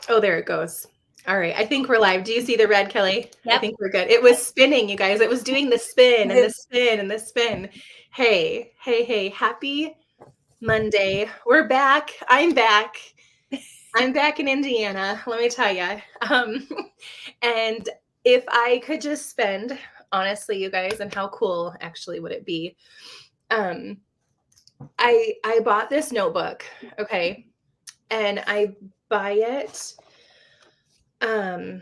Oh, there it goes. All right. I think we're live. Do you see the red, Kelly? I Yep. think we're good. It was spinning, you guys. It was doing the spin and the spin and the spin. Hey, hey, hey. Happy Monday. We're back. I'm back. I'm back in Indiana, let me tell you. And if I could just spend, honestly, you guys, and how cool actually would it be? Um, I bought this notebook, okay, and I buy it um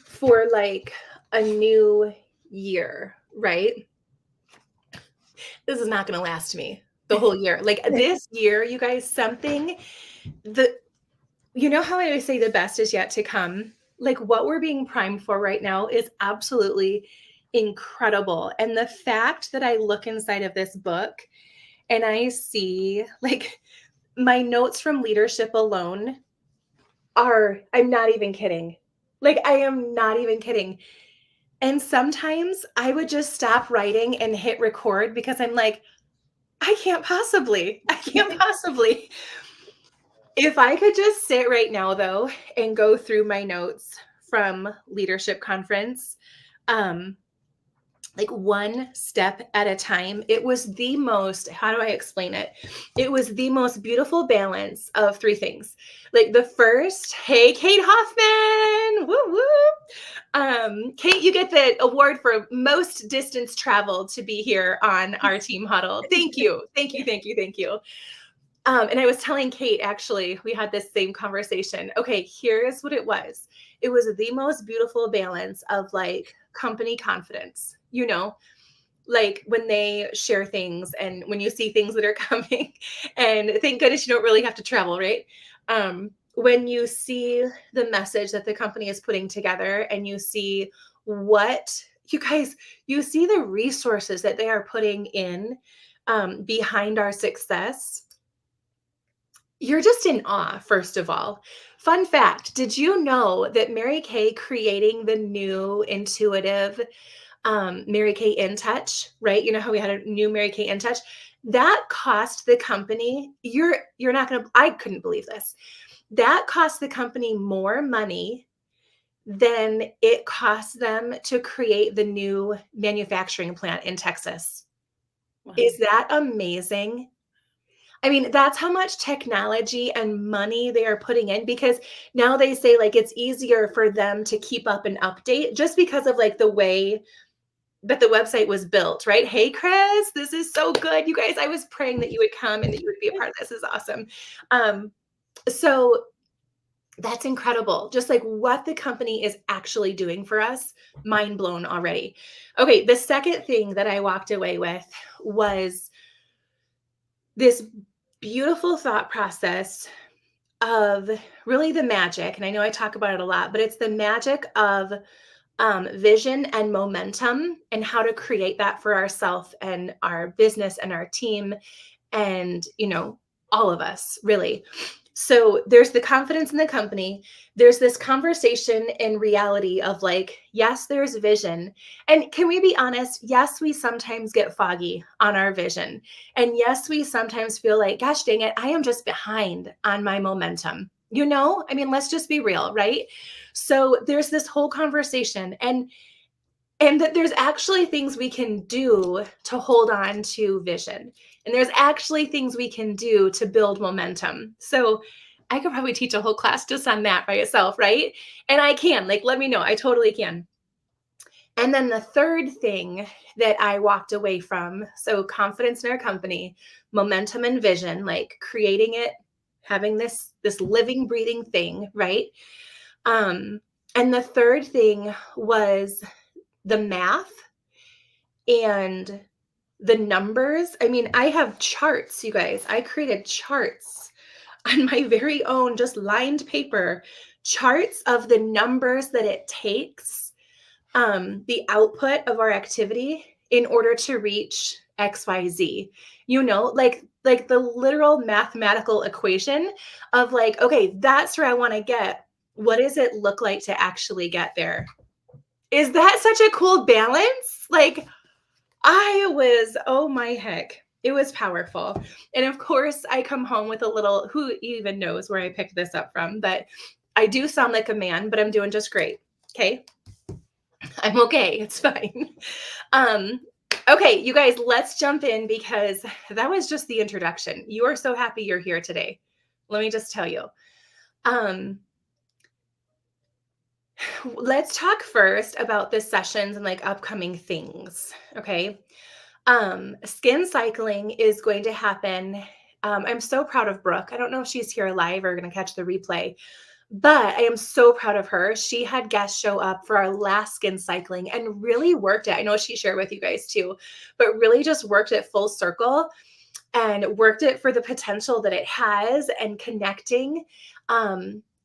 for like a new year, right? This is not going to last me the whole year. Like this year, you guys, something the you know how I always say the best is yet to come? Like what we're being primed for right now is absolutely incredible. And the fact that I look inside of this book and I see like my notes from leadership alone are, I'm not even kidding. Like I am not even kidding. And sometimes I would just stop writing and hit record because I'm like, I can't possibly. If I could just sit right now, though, and go through my notes from leadership conference, um, like one step at a time, it was the most, how do I explain it? It was the most beautiful balance of three things. Like the first, hey, Kate Hoffman, woo woo. Kate, you get the award for most distance traveled to be here on our team huddle. Thank you, thank you, thank you, thank you. And I was telling Kate, actually, we had this same conversation. Okay, here's what it was. It was the most beautiful balance of like company confidence, like when they share things and when you see things that are coming. And thank goodness you don't really have to travel, right? When you see the message that the company is putting together and you see what you guys, you see the resources that they are putting in behind our success, you're just in awe, first of all. Fun fact, did you know that Mary Kay creating the new intuitive Mary Kay In Touch, right? You know how we had a new Mary Kay In Touch? That cost the company, you're not gonna, I couldn't believe this. That cost the company more money than it cost them to create the new manufacturing plant in Texas. Wow. Is that amazing? I mean, that's how much technology and money they are putting in because now they say like it's easier for them to keep up and update just because of like the way that the website was built, right? Hey, Chris, this is so good. You guys, I was praying that you would come and that you would be a part of this. This is awesome. So that's incredible. Just like what the company is actually doing for us, mind blown already. Okay, the second thing that I walked away with was this beautiful thought process of really the magic. And I know I talk about it a lot, but it's the magic of vision and momentum and how to create that for ourselves and our business and our team and, all of us really. So there's the confidence in the company. There's this conversation in reality of like, yes, there's vision. And can we be honest? Yes, we sometimes get foggy on our vision. And yes, we sometimes feel like, gosh, dang it, I am just behind on my momentum. I mean, let's just be real, right? So there's this whole conversation and that there's actually things we can do to hold on to vision. And there's actually things we can do to build momentum. So I could probably teach a whole class just on that by itself, right? And I can, like, let me know. I totally can. And then the third thing that I walked away from, so confidence in our company, momentum and vision, like creating it, having this living, breathing thing, right? And the third thing was the math and the numbers. I mean, I have charts, you guys. I created charts on my very own, just lined paper, charts of the numbers that it takes, the output of our activity in order to reach XYZ. Like the literal mathematical equation of like, okay, that's where I want to get. What does it look like to actually get there? Is that such a cool balance? Like, oh my heck, it was powerful. And of course, I come home with a little, who even knows where I picked this up from, but I do sound like a man, but I'm doing just great. Okay. I'm okay. It's fine. Um, okay, you guys, let's jump in because that was just the introduction. You are so happy you're here today. Let me just tell you. Um, let's talk first about the sessions and like upcoming things. Okay. Skin cycling is going to happen. I'm so proud of Brooke. I don't know if she's here live or going to catch the replay, but I am so proud of her. She had guests show up for our last skin cycling and really worked it. I know she shared with you guys too, but really just worked it full circle and worked it for the potential that it has and connecting.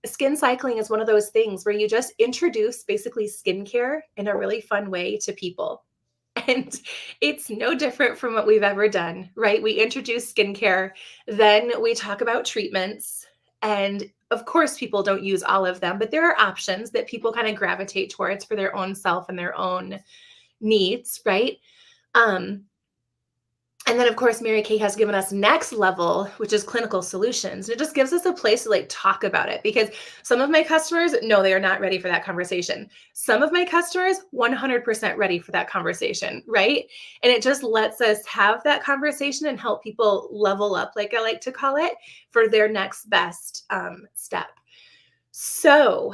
Skin cycling is one of those things where you just introduce basically skincare in a really fun way to people. And it's no different from what we've ever done, right? We introduce skincare, then we talk about treatments. And of course, people don't use all of them, but there are options that people kind of gravitate towards for their own self and their own needs, right? And then, of course, Mary Kay has given us next level, which is clinical solutions. It just gives us a place to like talk about it because some of my customers, no, they are not ready for that conversation. Some of my customers, 100% ready for that conversation, right? And it just lets us have that conversation and help people level up, like I like to call it, for their next best step. So,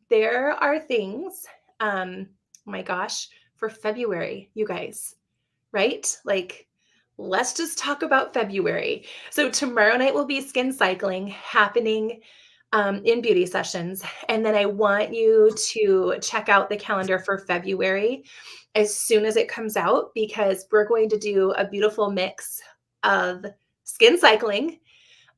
there are things, my gosh, for February, you guys, right? Like, let's just talk about February. So tomorrow night will be skin cycling happening in beauty sessions. And then I want you to check out the calendar for February as soon as it comes out, because we're going to do a beautiful mix of skin cycling,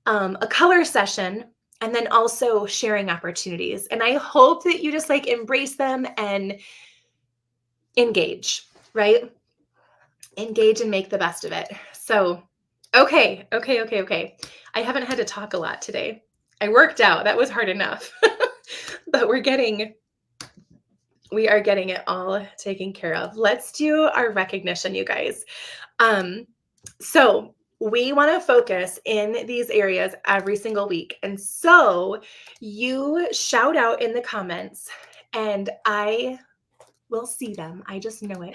a color session, and then also sharing opportunities. And I hope that you just like embrace them and engage, right? Engage and make the best of it. So, okay. I haven't had to talk a lot today. I worked out. That was hard enough. But we are getting it all taken care of. Let's do our recognition, you guys. So we want to focus in these areas every single week. And so you shout out in the comments and I will see them. I just know it.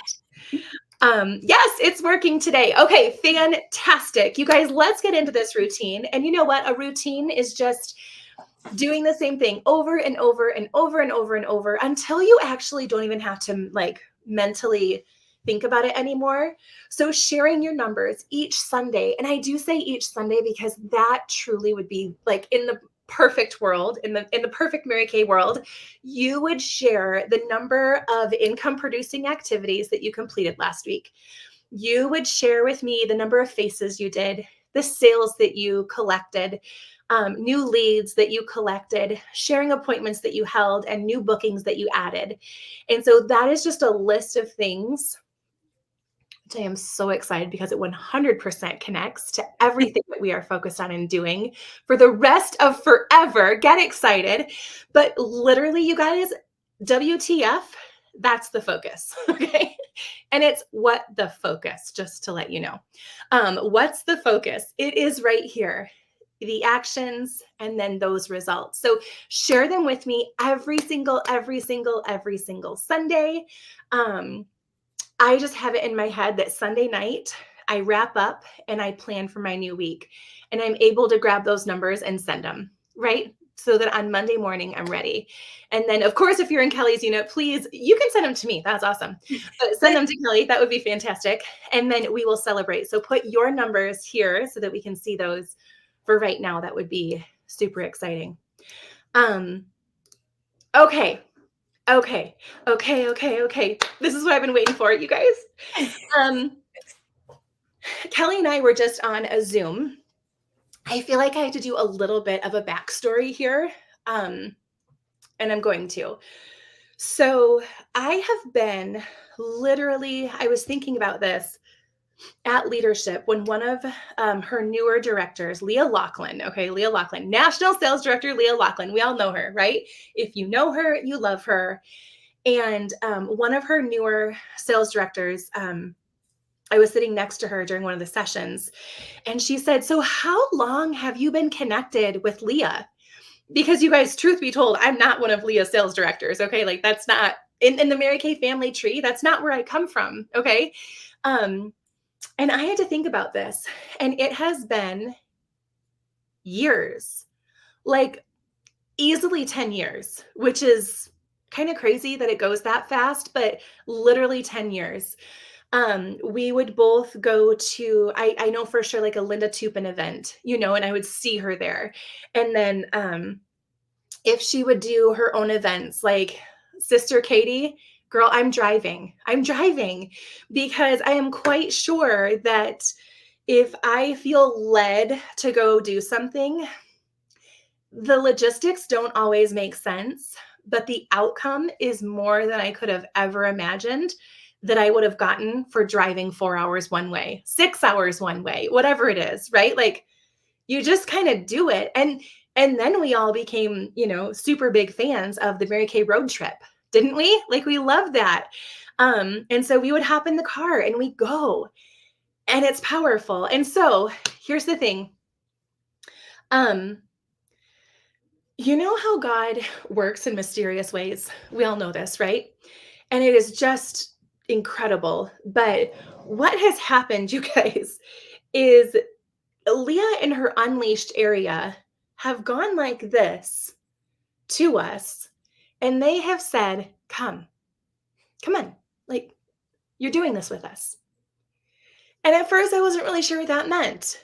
Yes, it's working today. Okay, fantastic. You guys, let's get into this routine. And you know what? A routine is just doing the same thing over and over and over and over and over until you actually don't even have to like mentally think about it anymore. So sharing your numbers each Sunday, and I do say each Sunday because that truly would be like in the perfect world, in the perfect Mary Kay world, you would share the number of income producing activities that you completed last week. You would share with me the number of faces you did, the sales that you collected, new leads that you collected, sharing appointments that you held, and new bookings that you added. And so that is just a list of things. I am so excited because it 100% connects to everything that we are focused on and doing for the rest of forever. Get excited. But literally, you guys, WTF, that's the focus. Okay. And it's what the focus, just to let you know. What's the focus? It is right here. The actions and then those results. So share them with me every single Sunday. I just have it in my head that Sunday night, I wrap up and I plan for my new week. And I'm able to grab those numbers and send them, right? So that on Monday morning, I'm ready. And then, of course, if you're in Kelly's unit, please, you can send them to me. That's awesome. But send them to Kelly. That would be fantastic. And then we will celebrate. So put your numbers here so that we can see those for right now. That would be super exciting. Okay. This is what I've been waiting for, you guys. Kelly and I were just on a Zoom. I feel like I have to do a little bit of a backstory here, and I'm going to. So I have been literally, I was thinking about this at leadership when one of her newer directors, Leah Laughlin, National Sales Director Leah Laughlin, we all know her, right? If you know her, you love her. And one of her newer sales directors, I was sitting next to her during one of the sessions, and she said, "So how long have you been connected with Leah?" because you guys, truth be told, I'm not one of Leah's sales directors. Okay. Like that's not in the Mary Kay family tree. That's not where I come from. Okay. Um, and I had to think about this, and it has been years, like easily 10 years, which is kind of crazy that it goes that fast, but literally 10 years. We would both go to, I know for sure, like a Linda Tupin event, and I would see her there. And then if she would do her own events, like Sister Katie, girl, I'm driving because I am quite sure that if I feel led to go do something, the logistics don't always make sense, but the outcome is more than I could have ever imagined that I would have gotten for driving 4 hours one way, 6 hours one way, whatever it is, right? Like you just kind of do it. And then we all became, super big fans of the Mary Kay road trip, didn't we? Like we loved that. And so we would hop in the car and we go, and it's powerful. And so here's the thing. You know how God works in mysterious ways? We all know this, right? And it is just incredible. But what has happened, you guys, is Leah in her unleashed area have gone like this to us, and they have said, come on, like you're doing this with us. And at first I wasn't really sure what that meant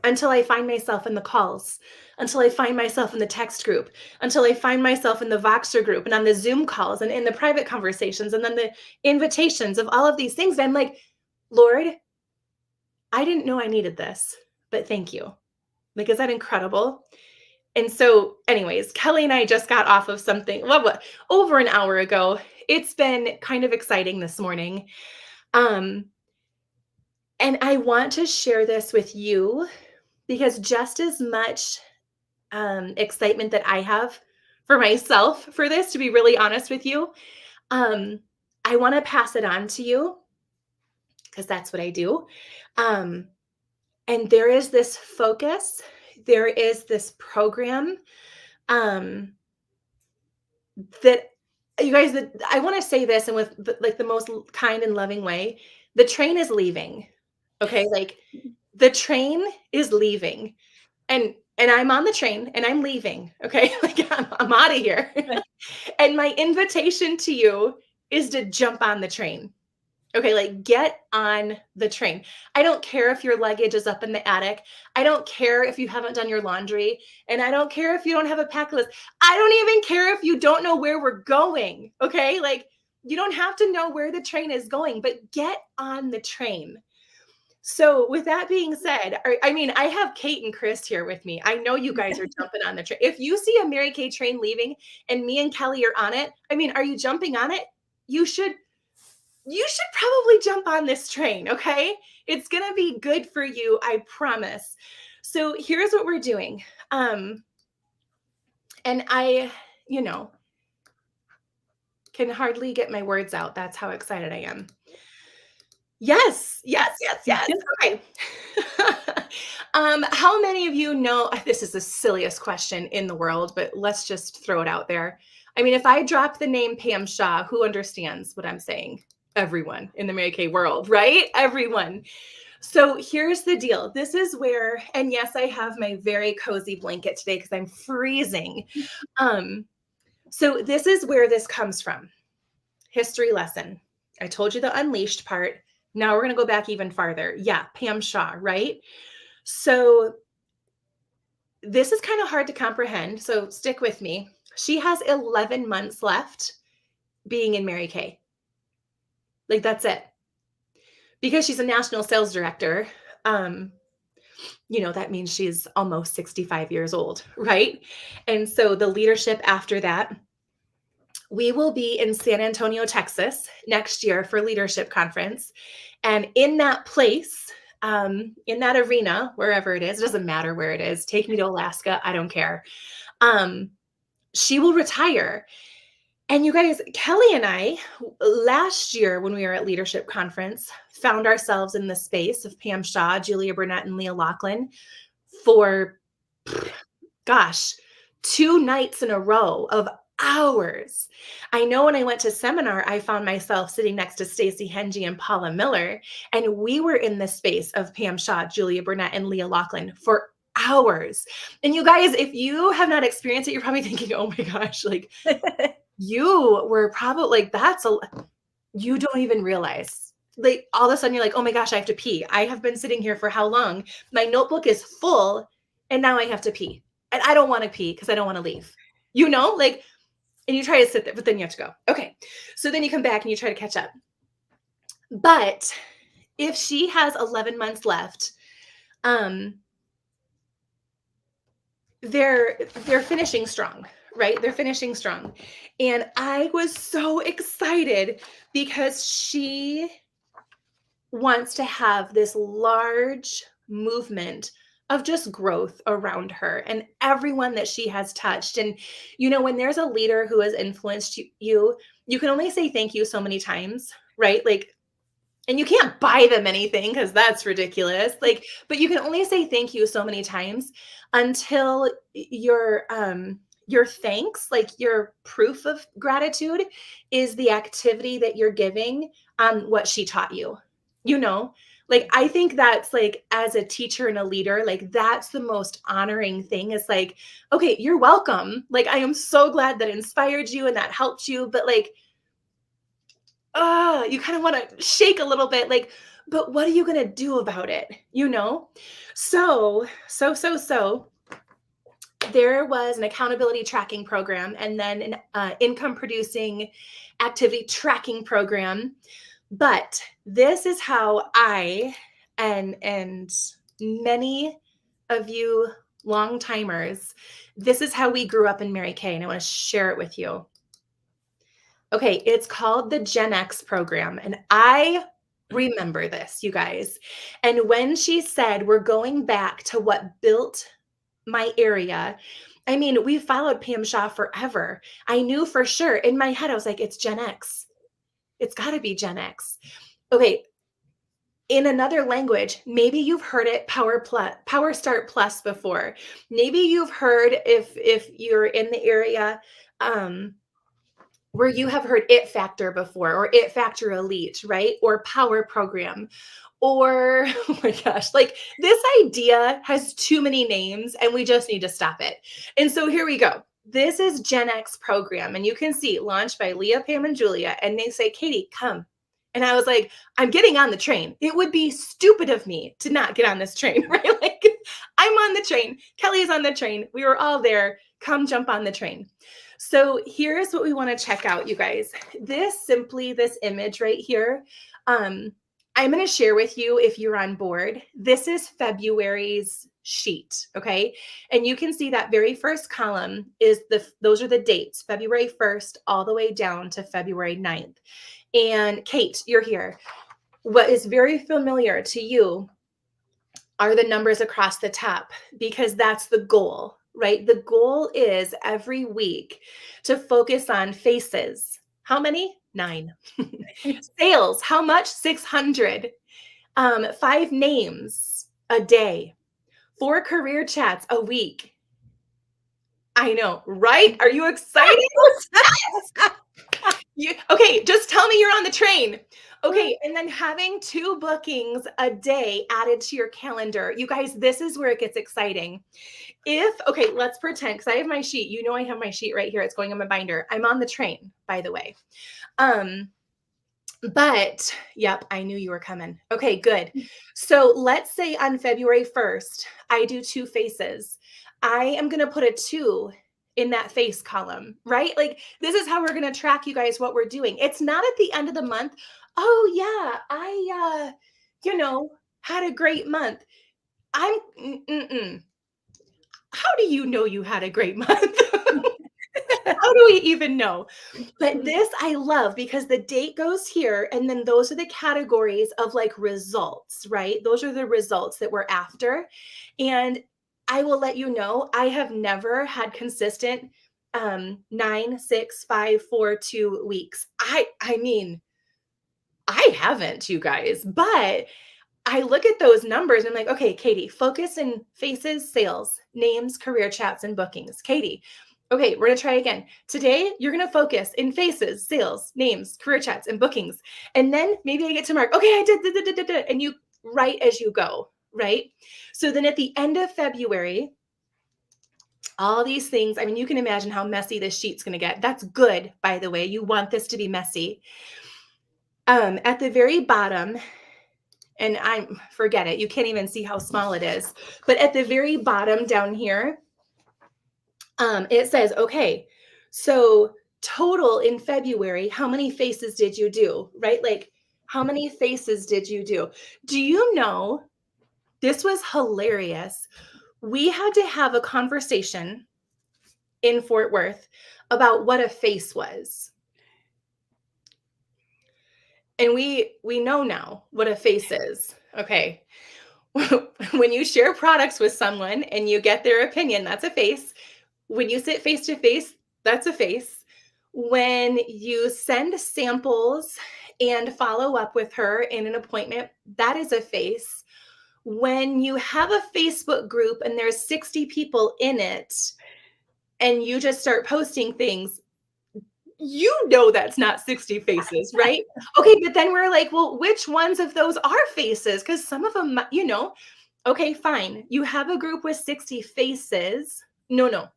until I find myself in the calls, until I find myself in the text group, until I find myself in the Voxer group and on the Zoom calls and in the private conversations and then the invitations of all of these things. I'm like, Lord, I didn't know I needed this, but thank you. Like, is that incredible? And so, anyways, Kelly and I just got off of something over an hour ago. It's been kind of exciting this morning. And I want to share this with you because just as much excitement that I have for myself for this, to be really honest with you, I want to pass it on to you because that's what I do. And there is this focus, there is this program that you guys, that I want to say this, and with like the most kind and loving way, the train is leaving. Okay, like the train is leaving, and I'm on the train and I'm leaving. Okay, like I'm out of here. And my invitation to you is to jump on the train. Okay, like get on the train. I don't care if your luggage is up in the attic. I don't care if you haven't done your laundry. And I don't care if you don't have a pack list. I don't even care if you don't know where we're going. Okay, like you don't have to know where the train is going, but get on the train. So, with that being said, I have Kate and Chris here with me. I know you guys are jumping on the train. If you see a Mary Kay train leaving and me and Kelly are on it, are you jumping on it? You should probably jump on this train, okay? It's going to be good for you, I promise. So here's what we're doing. And I, can hardly get my words out. That's how excited I am. Yes. Okay. How many of you know, this is the silliest question in the world, but let's just throw it out there. If I drop the name Pam Shaw, who understands what I'm saying? Everyone in the Mary Kay world, right? Everyone. So here's the deal. This is where, and yes, I have my very cozy blanket today because I'm freezing. So this is where this comes from. History lesson. I told you the unleashed part. Now we're going to go back even farther. Yeah, Pam Shaw, right? So this is kind of hard to comprehend. So stick with me. She has 11 months left being in Mary Kay. Like that's it. Because she's a national sales director, that means she's almost 65 years old, right? And so the leadership after that, we will be in San Antonio, Texas next year for leadership conference. And in that place, in that arena, wherever it is, it doesn't matter where it is, take me to Alaska, I don't care. She will retire. And you guys, Kelly and I, last year when we were at leadership conference, found ourselves in the space of Pam Shaw, Julia Burnett, and Leah Lachlan for, 2 nights in a row of hours. I know when I went to seminar, I found myself sitting next to Stacey Hengy and Paula Miller, and we were in the space of Pam Shaw, Julia Burnett, and Leah Loughlin for hours. And you guys, if you have not experienced it, you're probably thinking, oh my gosh, like you were probably like, you don't even realize. Like all of a sudden you're like, oh my gosh, I have to pee. I have been sitting here for how long? My notebook is full and now I have to pee. And I don't want to pee because I don't want to leave. Like, and you try to sit there, but then you have to go. Okay. So then you come back and you try to catch up. But if she has 11 months left, they're finishing strong, right? They're finishing strong. And I was so excited because she wants to have this large movement of just growth around her and everyone that she has touched. And, when there's a leader who has influenced you can only say thank you so many times, right? Like, and you can't buy them anything because that's ridiculous. Like, but you can only say thank you so many times until your thanks, like your proof of gratitude, is the activity that you're giving on what she taught you. Like I think that's like as a teacher and a leader, like that's the most honoring thing is like, okay, you're welcome. Like I am so glad that inspired you and that helped you, but like you kind of want to shake a little bit, like, but what are you going to do about it? So there was an accountability tracking program and then an income producing activity tracking program. But this is how I and many of you long timers, this is how we grew up in Mary Kay, and I want to share it with you. Okay, it's called the Gen X program. And I remember this, you guys. And when she said, we're going back to what built my area, I mean, we followed Pam Shaw forever. I knew for sure in my head, I was like, it's Gen X. It's got to be Gen X. Okay. In another language, maybe you've heard it Power Start Plus before. Maybe you've heard if you're in the area, where you have heard It Factor before, or It Factor Elite, right? Or Power Program, or oh my gosh, like this idea has too many names and we just need to stop it. And so here we go. This is Gen X program, and you can see launched by Leah, Pam, and Julia. And they say, Katie, come. And I was like, I'm getting on the train. It would be stupid of me to not get on this train, right? Like I'm on the train. Kelly is on the train. We were all there. Come jump on the train. So here's what we want to check out, you guys. This image right here, I'm going to share with you if you're on board. This is February's sheet, okay? And you can see that very first column is those are the dates, February 1st all the way down to February 9th. And Kate, you're here. What is very familiar to you are the numbers across the top, because that's the goal, right? The goal is every week to focus on faces. How many? 9. Sales. How much? 600. 5 names a day. 4 career chats a week. I know, right? Are you excited? Okay, just tell me you're on the train. Okay, and then having 2 bookings a day added to your calendar. You guys, this is where it gets exciting. Okay, let's pretend, because I have my sheet. I have my sheet right here. It's going in my binder. I'm on the train, by the way. But yep, I knew you were coming. Okay, good. So let's say on February 1st, I do 2 faces. I am going to put a 2 in that face column, right? Like this is how we're going to track, you guys, what we're doing. It's not at the end of the month. Oh yeah, I had a great month. How do you know you had a great month? How do we even know? But this I love, because the date goes here, and then those are the categories of like results, right? Those are the results that we're after. And I will let you know, I have never had consistent 9, 6, 5, 4, 2 weeks. I mean, I haven't, you guys, but I look at those numbers and I'm like, okay, Katie, focus in faces, sales, names, career chats, and bookings. Katie, okay, we're gonna try again. Today, you're gonna focus in faces, sales, names, career chats, and bookings. And then maybe I get to mark, okay, I did, and you write as you go, right? So then at the end of February, all these things, I mean, you can imagine how messy this sheet's gonna get. That's good, by the way. You want this to be messy. At the very bottom, and I'm forget it. You can't even see how small it is. But at the very bottom down here, it says, okay, so total in February, how many faces did you do? Right? Like, how many faces did you do? Do you know, this was hilarious. We had to have a conversation in Fort Worth about what a face was. And we know now what a face is. Okay. When you share products with someone and you get their opinion, that's a face. When you sit face to face, that's a face. When you send samples and follow up with her in an appointment, that is a face. When you have a Facebook group and there's 60 people in it and you just start posting things, you know that's not 60 faces, right? Okay, but then we're like, well, which ones of those are faces? Because some of them, okay, fine. You have a group with 60 faces. No,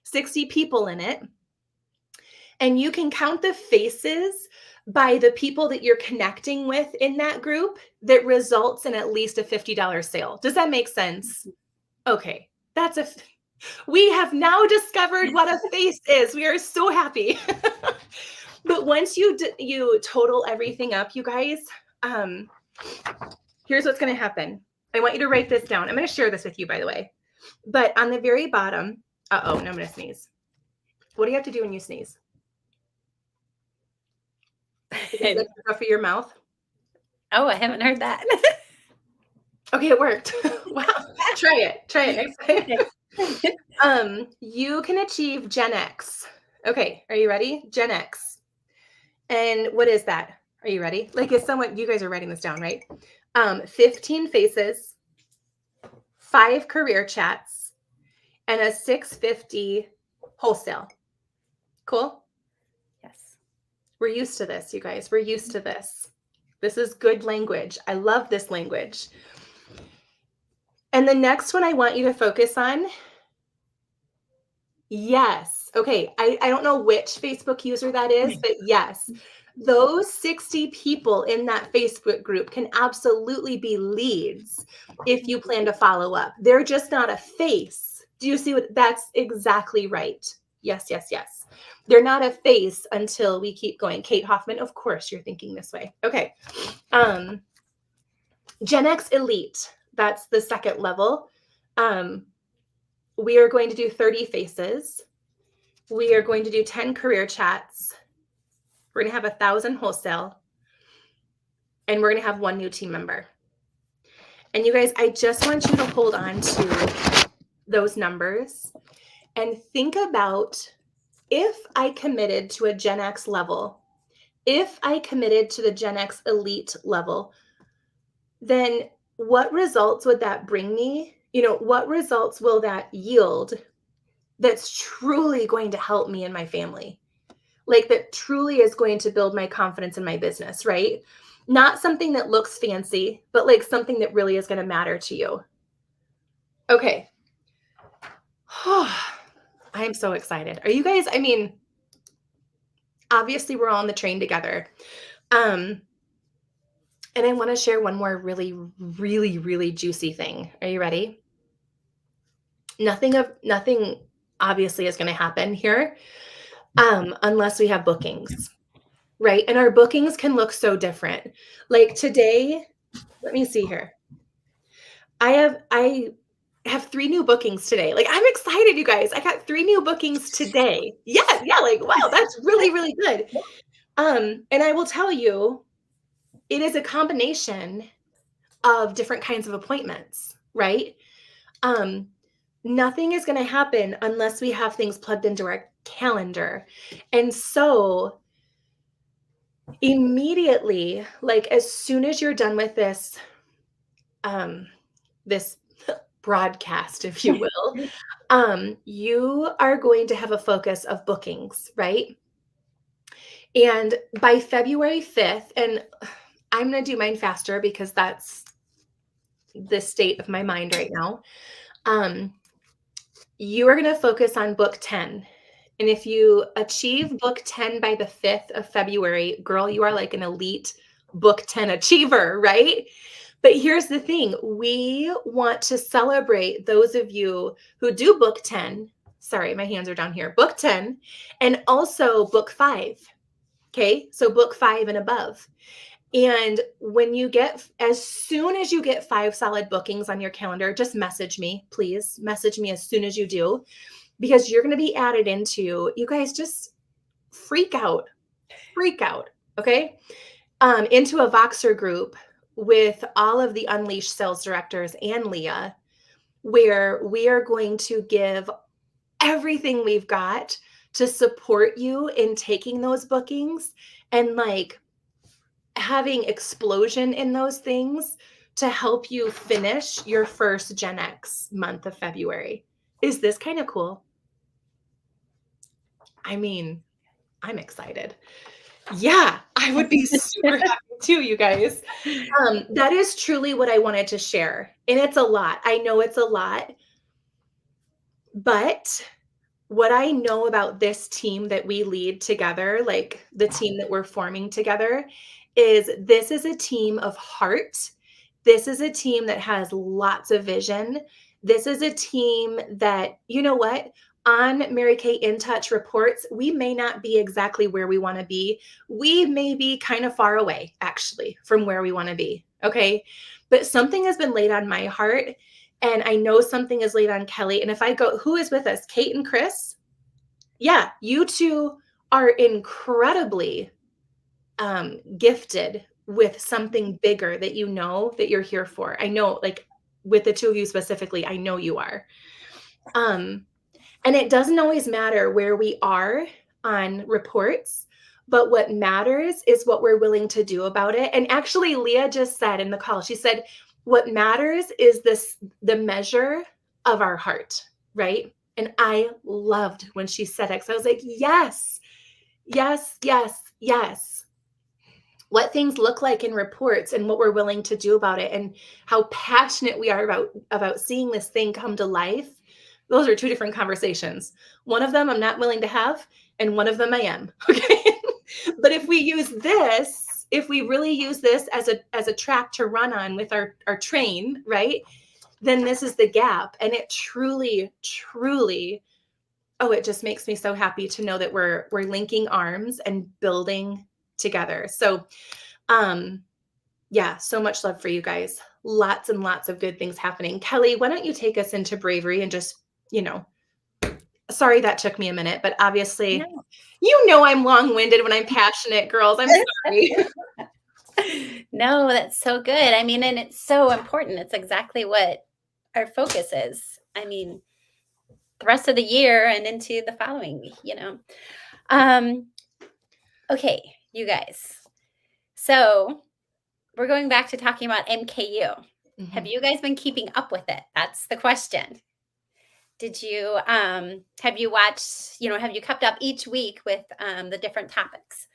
60 people in it. And you can count the faces by the people that you're connecting with in that group that results in at least a $50 sale. Does that make sense? Okay, we have now discovered what a face is. We are so happy. But once you total everything up, you guys, here's what's going to happen. I want you to write this down. I'm going to share this with you, by the way. But on the very bottom, now I'm going to sneeze. What do you have to do when you sneeze? Is it the roof of your mouth? Oh, I haven't heard that. Okay, it worked. Wow. Try it next time. You can achieve Gen X. Okay, are you ready? Gen X. And what is that? Are you ready? Like, is someone, you guys are writing this down, right? 15 faces, 5 career chats, and a 650 wholesale. Cool? Yes. We're used to this, you guys. We're used to this. This is good language. I love this language. And the next one I want you to focus on. Yes. Okay. I don't know which Facebook user that is, but yes, those 60 people in that Facebook group can absolutely be leads if you plan to follow up. They're just not a face. Do you see what? That's exactly right. Yes. They're not a face until we keep going. Kate Hoffman, of course you're thinking this way. Okay. Gen X Elite, that's the second level. We are going to do 30 faces. We are going to do 10 career chats. We're going to have 1,000 wholesale. And we're going to have 1 new team member. And you guys, I just want you to hold on to those numbers and think about, if I committed to a Gen X level, if I committed to the Gen X Elite level, then what results would that bring me? What results will that yield that's truly going to help me and my family? Like, that truly is going to build my confidence in my business, right? Not something that looks fancy, but like something that really is going to matter to you. Okay. I'm so excited. Are you guys? I mean, obviously we're all on the train together. And I want to share one more really, really, really juicy thing. Are you ready? Nothing obviously is going to happen here unless we have bookings, right? And our bookings can look so different. Like today, let me see here. I have 3 new bookings today. Like, I'm excited, you guys. I got 3 new bookings today. Yeah, like, wow, that's really, really good. And I will tell you, it is a combination of different kinds of appointments, right? Nothing is going to happen unless we have things plugged into our calendar. And so immediately, like as soon as you're done with this um, this broadcast, if you will, you are going to have a focus of bookings, right? And by February 5th, and I'm going to do mine faster because that's the state of my mind right now. Um, you are going to focus on book 10. And if you achieve book 10 by the 5th of February, girl, you are like an elite book 10 achiever, right? But here's the thing, we want to celebrate those of you who do book 10. Sorry, my hands are down here. Book 10 and also book 5. Okay? So book 5 and above. And when you get, as soon as you get 5 solid bookings on your calendar, just message me, please. Message me as soon as you do, because you're going to be added into, you guys just freak out, okay? Into a Voxer group with all of the Unleashed sales directors and Leah, where we are going to give everything we've got to support you in taking those bookings and like having explosion in those things to help you finish your first Gen X month of February. Is this kind of cool? I mean, I'm excited. Yeah, I would be super happy too, you guys. That is truly what I wanted to share. And it's a lot. I know it's a lot, but what I know about this team that we lead together, like the team that we're forming together, is this is a team of heart. This is a team that has lots of vision. This is a team that, you know what? On Mary Kay In Touch reports, we may not be exactly where we want to be. We may be kind of far away, actually, from where we want to be. Okay. But something has been laid on my heart. And I know something is laid on Kelly. And if I go, who is with us? Kate and Chris? Yeah, you two are incredibly gifted with something bigger that you know that you're here for. I know, like with the two of you specifically, I know you are. Um, and it doesn't always matter where we are on reports, but what matters is what we're willing to do about it. And actually, Leah just said in the call, she said, what matters is the measure of our heart, right? And I loved when she said it. So I was like, yes, yes, yes, yes. What things look like in reports and what we're willing to do about it and how passionate we are about seeing this thing come to life. Those are two different conversations. One of them I'm not willing to have, and one of them I am. Okay. But if we use this, if we really use this as a track to run on with our train, right? Then this is the gap. And it truly, truly, oh, it just makes me so happy to know that we're linking arms and building together. So yeah, so much love for you guys. Lots and lots of good things happening. Kelly, why don't you take us into bravery and just, you know, sorry that took me a minute, but obviously, No. you know I'm long-winded when I'm passionate, girls. I'm sorry. No, that's so good. I mean, and it's so important. It's exactly what our focus is. I mean, the rest of the year and into the following, you know. Um, okay, you guys. So we're going back to talking about MKU. Have Mhm. you guys been keeping up with it? That's the question. Did you have you watched, have you kept up each week with the different topics?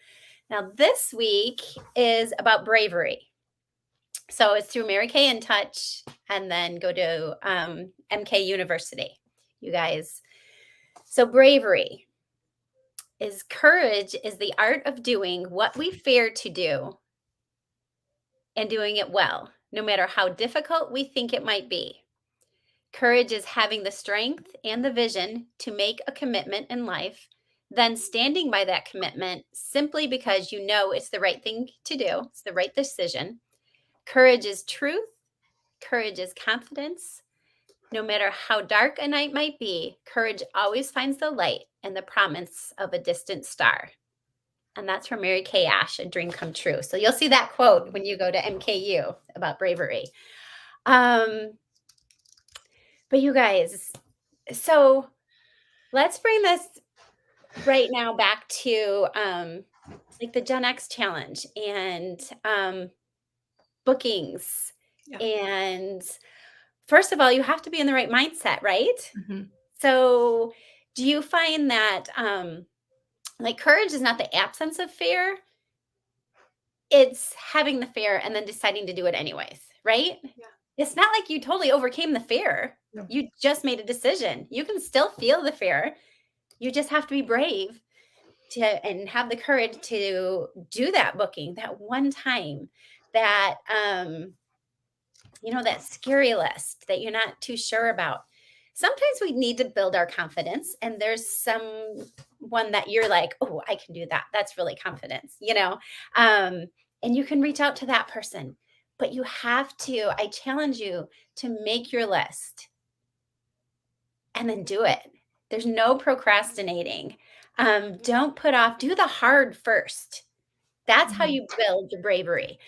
Now this week is about bravery. So it's through Mary Kay In Touch and then go to MK University, you guys. So bravery is courage is the art of doing what we fear to do and doing it well, no matter how difficult we think it might be. Courage is having the strength and the vision to make a commitment in life, then standing by that commitment simply because you know it's the right thing to do, it's the right decision. Courage is truth. Courage is confidence. No matter how dark a night might be, courage always finds the light and the promise of a distant star. And that's from Mary Kay Ash, A Dream Come True. So you'll see that quote when you go to MKU about bravery. Um, but you guys, so let's bring this right now back to like the Gen X challenge and bookings Yeah. And first of all, you have to be in the right mindset, right? Mhm. So, do you find that like courage is not the absence of fear, it's having the fear and then deciding to do it anyways, right? Yeah. It's not like you totally overcame the fear. No. You just made a decision. You can still feel the fear. You just have to be brave to and have the courage to do that booking that one time, that that scary list that you're not too sure about. Sometimes we need to build our confidence, and there's some one that you're like, oh, I can do that. That's really confidence. Um, and you can reach out to that person, but you have to, I challenge you to make your list and then do it. There's no procrastinating. Don't put off, do the hard first. That's how Mhm. you build your bravery.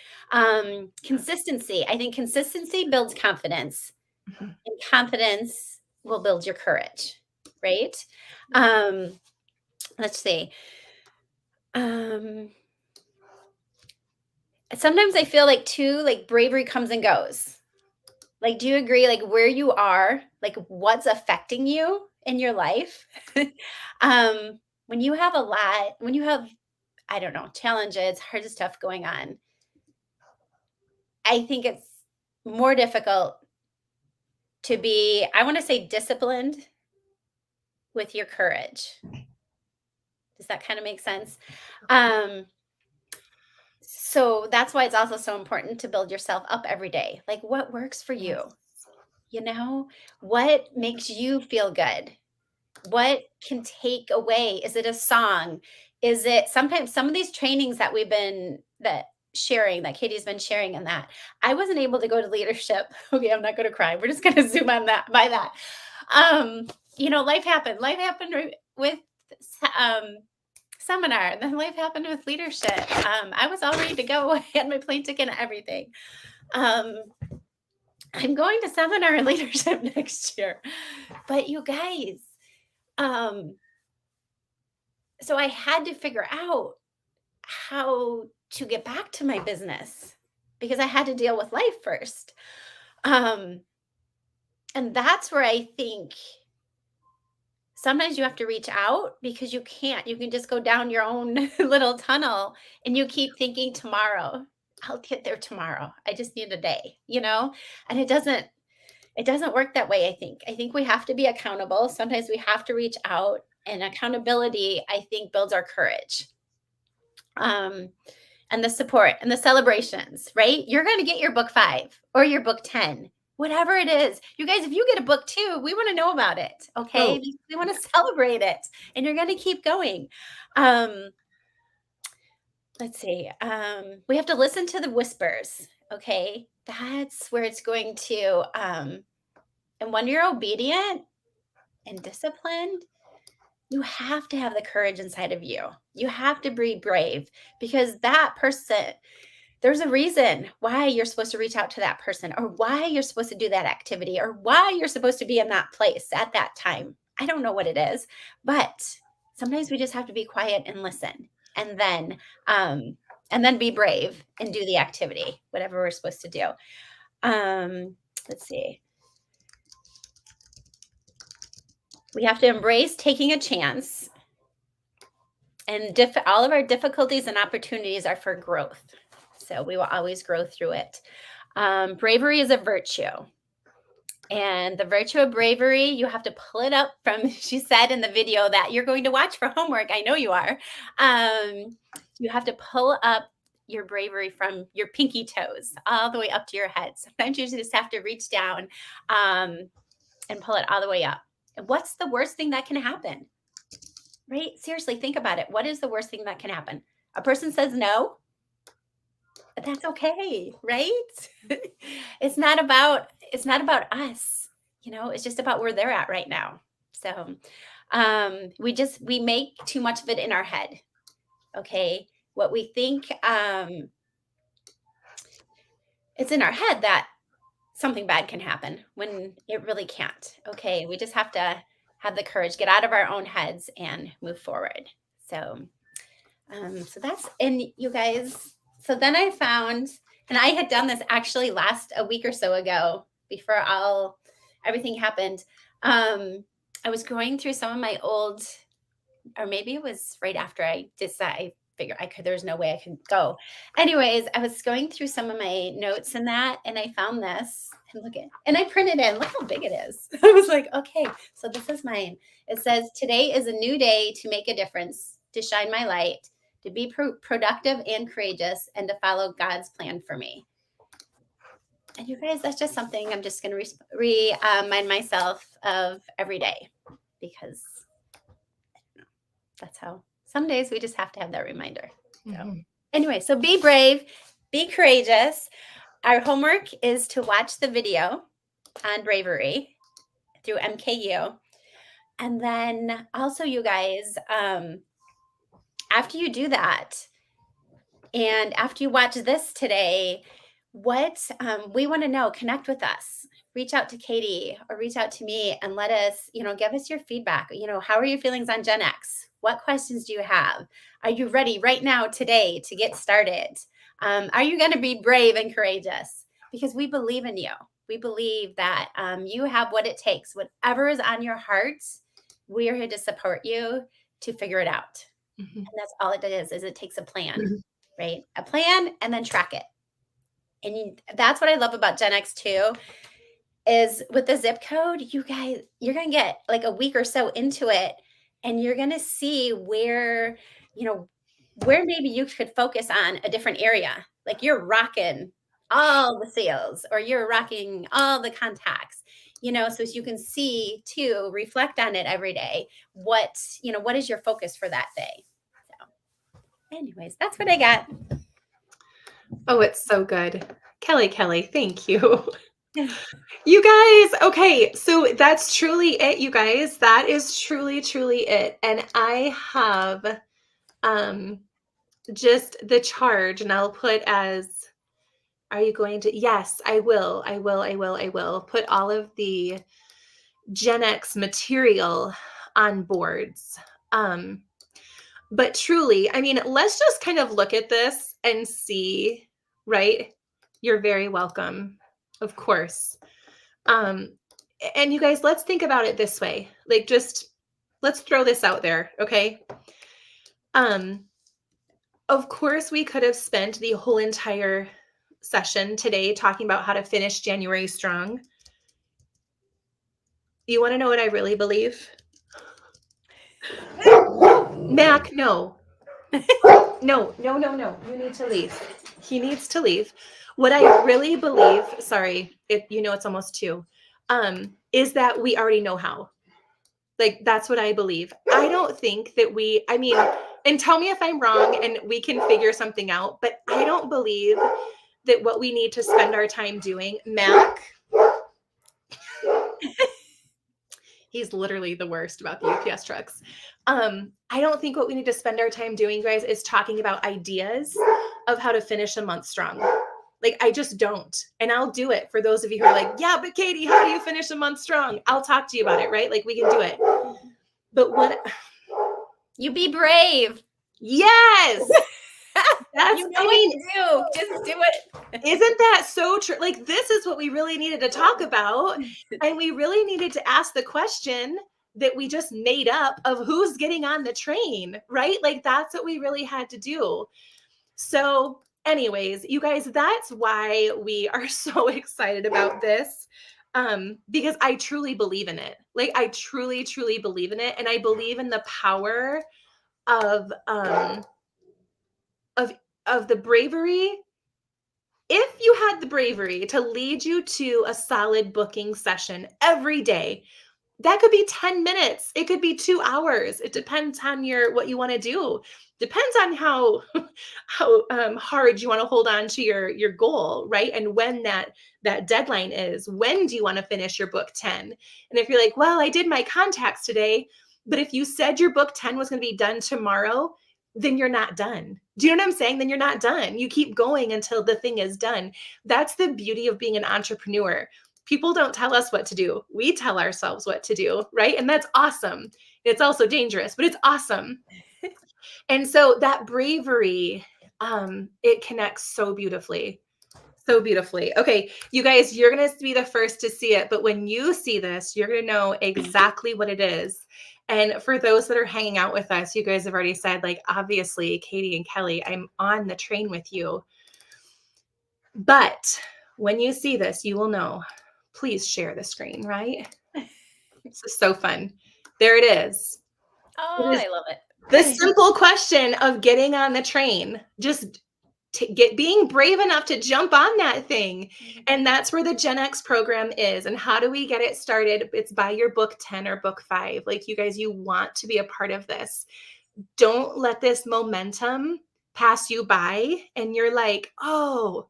Consistency. I think consistency builds confidence, Mhm. and confidence will build your courage, right? Yeah. Um, let's see. Um, Sometimes I feel like too, like bravery comes and goes. Like, do you agree? Like where you are, like what's affecting you in your life? When you have a lot, when you have, I don't know, challenges, hard stuff going on, I think it's more difficult to be, I want to say, disciplined with your courage. Does that kind of make sense? Um, so that's why it's also so important to build yourself up every day. Like what works for Yes. you? What makes you feel good? What can take away? Is it a song? Is it sometimes some of these trainings that we've been that sharing, that Katie's been sharing and that I wasn't able to go to leadership. Okay, I'm not going to cry. We're just going to zoom on that by that. Um, life happened. Life happened with um seminar, and then life happened with leadership. I was all ready to go. I had my plane ticket and everything. Um, I'm going to seminar in leadership next year. But you guys, um, so I had to figure out how to get back to my business because I had to deal with life first. Um, and that's where I think sometimes you have to reach out because you can't. You can just go down your own little tunnel and you keep thinking tomorrow. I'll get there tomorrow. I just need a day. And it doesn't work that way, I think. I think we have to be accountable. Sometimes we have to reach out, and accountability, I think, builds our courage. Um, and the support and the celebrations, right? You're going to get your book 5 or your book 10, whatever it is. You guys, if you get a book 2, we want to know about it, okay? Oh, We want yeah. to celebrate it, and you're going to keep going. Um, let's see. We have to listen to the whispers, okay? That's where it's going to and when you're obedient and disciplined, you have to have the courage inside of you. You have to be brave because that person, there's a reason why you're supposed to reach out to that person or why you're supposed to do that activity or why you're supposed to be in that place at that time. I don't know what it is, but sometimes we just have to be quiet and listen and then um be brave and do the activity, whatever we're supposed to do. Let's see. We have to embrace taking a chance, and all of our difficulties and opportunities are for growth. So we will always grow through it. Bravery is a virtue. And the virtue of bravery, you have to pull it up from, she said in the video that you're going to watch for homework. I know you are. You have to pull up your bravery from your pinky toes all the way up to your head. Sometimes you just have to reach down and pull it all the way up. And what's the worst thing that can happen? Right? Seriously, think about it. What is the worst thing that can happen? A person says no, but that's okay, right? It's not about us. It's just about where they're at right now. So, we make too much of it in our head. Okay? What we think it's in our head that something bad can happen when it really can't. Okay? We just have to have the courage, get out of our own heads and move forward. So, so that's, and you guys, so then I found And I had done this actually a week or so ago before everything happened. I was going through some of my old, or maybe it was right after I decided, I figured there's no way I could go. Anyways, I was going through some of my notes and that, and I found this and and I printed it, and look how big it is. I was like, okay, so this is mine. It says, today is a new day to make a difference, to shine my light, to be productive and courageous, and to follow God's plan for me. And you guys, that's just something I'm just going to remind myself of every day, because that's how some days we just have to have that reminder. So anyway, so be brave, be courageous. Our homework is to watch the video on bravery through MKU. And then also, you guys, after you do that, and after you watch this today, what we want to know, connect with us. Reach out to Katie or reach out to me and let us, give us your feedback. How are your feelings on Gen X? What questions do you have? Are you ready right now today to get started? Are you going to be brave and courageous? Because we believe in you. We believe that you have what it takes. Whatever is on your heart, we are here to support you to figure it out. And that's all it is it takes a plan, right? A plan, and then track it. And that's what I love about Gen X too, is with the zip code, you guys, you're going to get like a week or so into it, and you're going to see where maybe you could focus on a different area. Like you're rocking all the sales, or you're rocking all the contacts, so as you can see too, reflect on it every day. What is your focus for that day? So anyways, that's what I got. Oh, it's so good. Kelly, thank you. You guys, okay, so that's truly it, you guys. That is truly, truly it. And I have just the charge, and I'll put as, are you going to? Yes, I will put all of the Gen X material on boards. But truly, I mean, let's just kind of look at this and see, right? You're very welcome, of course. And you guys, let's think about it this way. Like, just let's throw this out there, okay? Of course, we could have spent the whole entire session today talking about how to finish January strong. You want to know what I really believe? Mac, no. No. You need to leave. He needs to leave. What I really believe, sorry, it's almost 2, is that we already know how. Like, that's what I believe. I don't think that and tell me if I'm wrong and we can figure something out, but I don't believe that what we need to spend our time doing, Mac, he's literally the worst about the UPS trucks. I don't think what we need to spend our time doing, guys, is talking about ideas of how to finish a month strong. Like, I just don't. And I'll do it for those of you who are like, yeah, but Katie, how do you finish a month strong? I'll talk to you about it, right? Like, we can do it. But what? You be brave. Yes. That's, what to do. Just do it. Isn't that so true? Like, this is what we really needed to talk about. And we really needed to ask the question that we just made up of who's getting on the train, right? Like, that's what we really had to do. So anyways, you guys, that's why we are so excited about this. Because I truly believe in it. Like, I truly, truly believe in it. And I believe in the power of the bravery. If you had the bravery to lead you to a solid booking session every day, that could be 10 minutes. It could be 2 hours. It depends on what you want to do. Depends on how hard you want to hold on to your goal, right? And when that deadline is. When do you want to finish your book 10? And if you're like, well, I did my contacts today, but if you said your book 10 was going to be done tomorrow, then you're not done. Do you know what I'm saying? Then you're not done. You keep going until the thing is done. That's the beauty of being an entrepreneur. People don't tell us what to do. We tell ourselves what to do, right? And that's awesome. It's also dangerous, but it's awesome. And so that bravery, it connects so beautifully. so beautifully. Okay, you guys, you're going to be the first to see it, but when you see this, you're going to know exactly what it is. And for those that are hanging out with us, you guys have already said, like, obviously, Katie and Kelly, I'm on the train with you. But when you see this, you will know. Please share the screen, right? This is so fun. There it is. It Oh, is I love the it. simple question of getting on the train. Just being brave enough to jump on that thing. And that's where the Gen X program is. And how do we get it started? It's by your book 10 or book 5. Like, you guys, you want to be a part of this. Don't let this momentum pass you by and you're like, oh,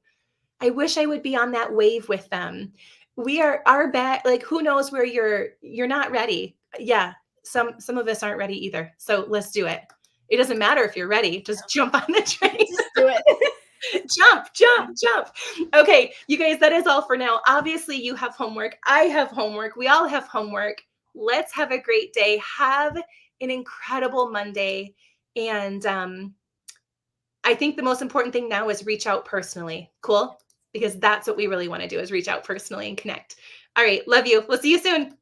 I wish I would be on that wave with them. We are our back, like, who knows where you're not ready. Yeah, some of us aren't ready either. So let's do it. It doesn't matter if you're ready. Just jump on the train. Just do it. Jump, jump, jump. Okay, you guys, that is all for now. Obviously, you have homework. I have homework. We all have homework. Let's have a great day. Have an incredible Monday. And I think the most important thing now is reach out personally. Cool? Because that's what we really want to do, is reach out personally and connect. All right, love you. We'll see you soon.